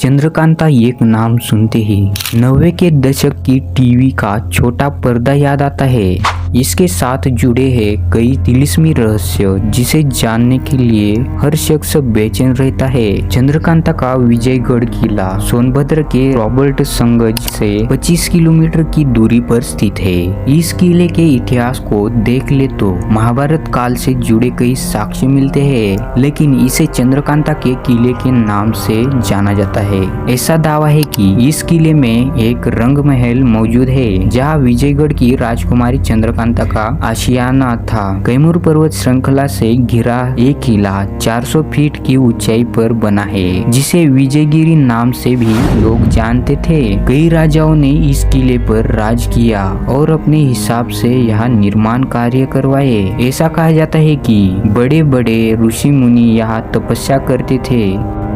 चंद्रकांता एक नाम सुनते ही 90 के दशक की टीवी का छोटा पर्दा याद आता है। इसके साथ जुड़े हैं कई तिलिस्मी रहस्य जिसे जानने के लिए हर शख्स बेचैन रहता है। चंद्रकांता का विजयगढ़ किला सोनभद्र के रॉबर्ट संगज से 25 किलोमीटर की दूरी पर स्थित है। इस किले के इतिहास को देख ले तो महाभारत काल से जुड़े कई साक्ष्य मिलते हैं, लेकिन इसे चंद्रकांता के किले के नाम से जाना जाता है। ऐसा दावा है कि इस किले में एक रंग महल मौजूद है जहाँ विजयगढ़ की राजकुमारी चंद्रकांता का आशियाना था। कैमूर पर्वत श्रृंखला से घिरा ये किला 400 फीट की ऊंचाई पर बना है, जिसे विजयगिरी नाम से भी लोग जानते थे। कई राजाओं ने इस किले पर राज किया और अपने हिसाब से यहाँ निर्माण कार्य करवाए। ऐसा कहा जाता है कि बड़े बड़े ऋषि मुनि यहाँ तपस्या करते थे।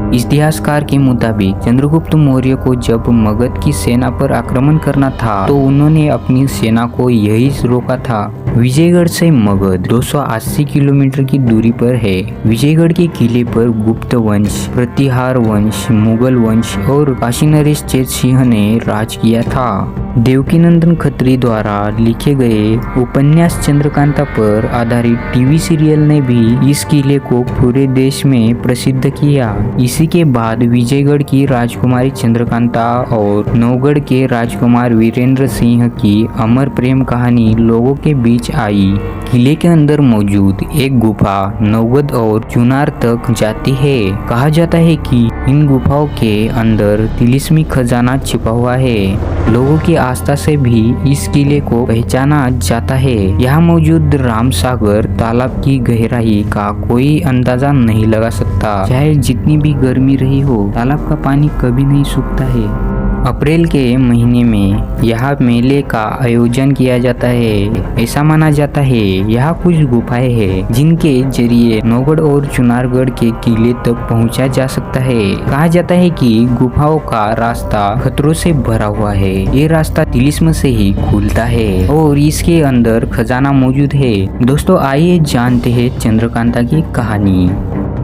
इतिहासकार के मुताबिक चंद्रगुप्त मौर्य को जब मगध की सेना पर आक्रमण करना था तो उन्होंने अपनी सेना को यही रोका था। विजयगढ़ से मगध 280 किलोमीटर की दूरी पर है। विजयगढ़ के किले पर गुप्त वंश, प्रतिहार वंश, मुगल वंश और काशी नरेश चेत सिंह ने राज किया था। देवकीनंदन खत्री द्वारा लिखे गए उपन्यास चंद्रकांता पर आधारित टीवी सीरियल ने भी इस किले को पूरे देश में प्रसिद्ध किया। इसी के बाद विजयगढ़ की राजकुमारी चंद्रकांता और नौगढ़ के राजकुमार वीरेंद्र सिंह की अमर प्रेम कहानी लोगों के बीच आई। किले के अंदर मौजूद एक गुफा नौगढ़ और चुनार तक जाती है। कहा जाता है कि इन गुफाओं के अंदर तिलिस्मी खजाना छिपा हुआ है। लोगों की आस्था से भी इस किले को पहचाना जाता है। यहाँ मौजूद राम सागर तालाब की गहराई का कोई अंदाजा नहीं लगा सकता। चाहे जितनी भी गर्मी रही हो, तालाब का पानी कभी नहीं सूखता है। अप्रैल के महीने में यहाँ मेले का आयोजन किया जाता है। ऐसा माना जाता है यहाँ कुछ गुफाएं हैं जिनके जरिए नौगढ़ और चुनारगढ़ के किले तक पहुँचा जा सकता है। कहा जाता है कि गुफाओं का रास्ता खतरों से भरा हुआ है। ये रास्ता तिलिस्म से ही खुलता है और इसके अंदर खजाना मौजूद है। दोस्तों, आइए जानते हैं चंद्रकांता की कहानी।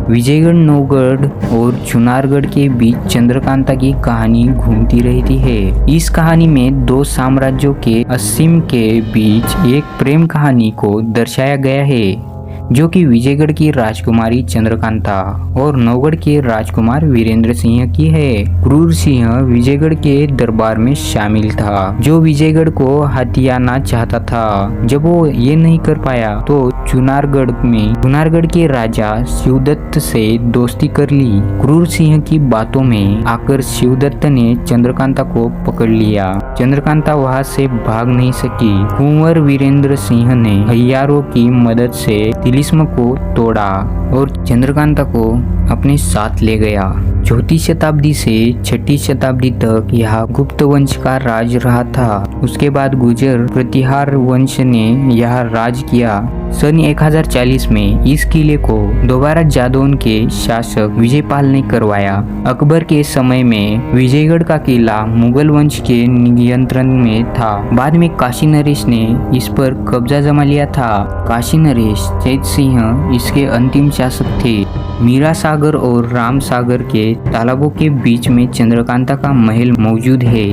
विजयगढ़, नौगढ़ और चुनारगढ़ के बीच चंद्रकांता की कहानी घूमती रहती है। इस कहानी में दो साम्राज्यों के असीम के बीच एक प्रेम कहानी को दर्शाया गया है, जो कि विजयगढ़ की राजकुमारी चंद्रकांता और नौगढ़ के राजकुमार वीरेंद्र सिंह की है। क्रूर सिंह विजयगढ़ के दरबार में शामिल था, जो विजयगढ़ को हथियाना चाहता था। जब वो ये नहीं कर पाया तो चुनारगढ़ के राजा शिवदत्त से दोस्ती कर ली। क्रूर सिंह की बातों में आकर शिवदत्त ने चंद्रकांता को पकड़ लिया। चंद्रकांता वहां से भाग नहीं सकी। कुंवर वीरेंद्र सिंह ने हथियारों की मदद से तिलिस्म को तोड़ा और चंद्रकांता को अपने साथ ले गया। 4वीं शताब्दी से 6वीं शताब्दी तक यहाँ गुप्त वंश का राज रहा था। उसके बाद गुर्जर प्रतिहार वंश ने यहाँ राज किया। सन 1040 में इस किले को दोबारा जादौन के शासक विजयपाल ने करवाया। अकबर के समय में विजयगढ़ का किला मुगल वंश के नियंत्रण में था। बाद में काशी नरेश ने इस पर कब्जा जमा लिया था। काशी नरेश चेत सिंह इसके अंतिम शासक थे। मीरा सागर और राम सागर के तालाबों के बीच में चंद्रकांता का महल मौजूद है,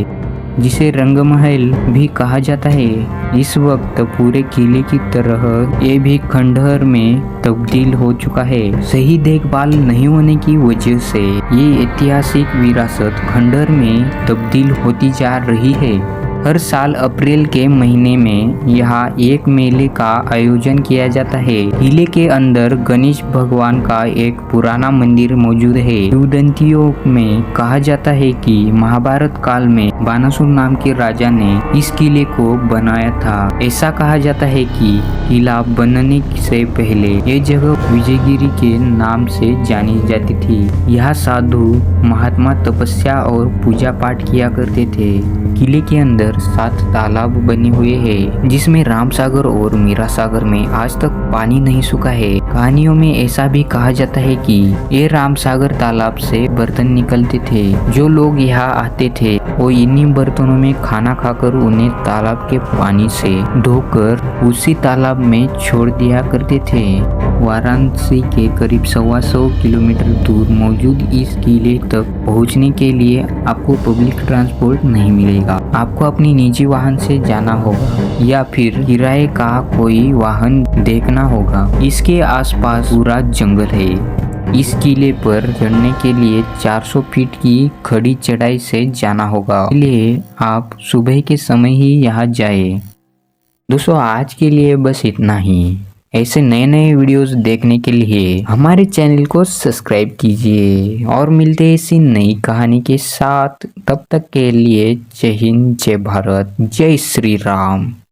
जिसे रंग महल भी कहा जाता है। इस वक्त पूरे किले की तरह ये भी खंडहर में तब्दील हो चुका है। सही देखभाल नहीं होने की वजह से ये ऐतिहासिक विरासत खंडहर में तब्दील होती जा रही है। हर साल अप्रैल के महीने में यहाँ एक मेले का आयोजन किया जाता है। किले के अंदर गणेश भगवान का एक पुराना मंदिर मौजूद है। किंवदंतियों में कहा जाता है कि महाभारत काल में बानासुर नाम के राजा ने इस किले को बनाया था। ऐसा कहा जाता है कि किला बनने से पहले ये जगह विजयगिरी के नाम से जानी जाती थी। यहाँ साधु महात्मा तपस्या और पूजा पाठ किया करते थे। किले के अंदर मिलाकर 7 तालाब बने हुए हैं, जिसमें राम सागर और मीरा सागर में आज तक पानी नहीं सूखा है। कहानियों में ऐसा भी कहा जाता है कि ये राम सागर तालाब से बर्तन निकलते थे। जो लोग यहाँ आते थे वो इन्हीं बर्तनों में खाना खाकर उन्हें तालाब के पानी से धोकर उसी तालाब में छोड़ दिया करते थे। वाराणसी के करीब 125 किलोमीटर दूर मौजूद इस किले तक पहुंचने के लिए आपको पब्लिक ट्रांसपोर्ट नहीं मिलेगा। आपको अपनी निजी वाहन से जाना होगा या फिर किराए का कोई वाहन देखना होगा। इसके आसपास पूरा जंगल है। इस किले पर चढ़ने के लिए 400 फीट की खड़ी चढ़ाई से जाना होगा, इसलिए आप सुबह के समय ही यहाँ जाए। दोस्तों, आज के लिए बस इतना ही। ऐसे नए नए वीडियोस देखने के लिए हमारे चैनल को सब्सक्राइब कीजिए और मिलते हैं इसी नई कहानी के साथ। तब तक के लिए जय हिंद, जय भारत, जय श्री राम।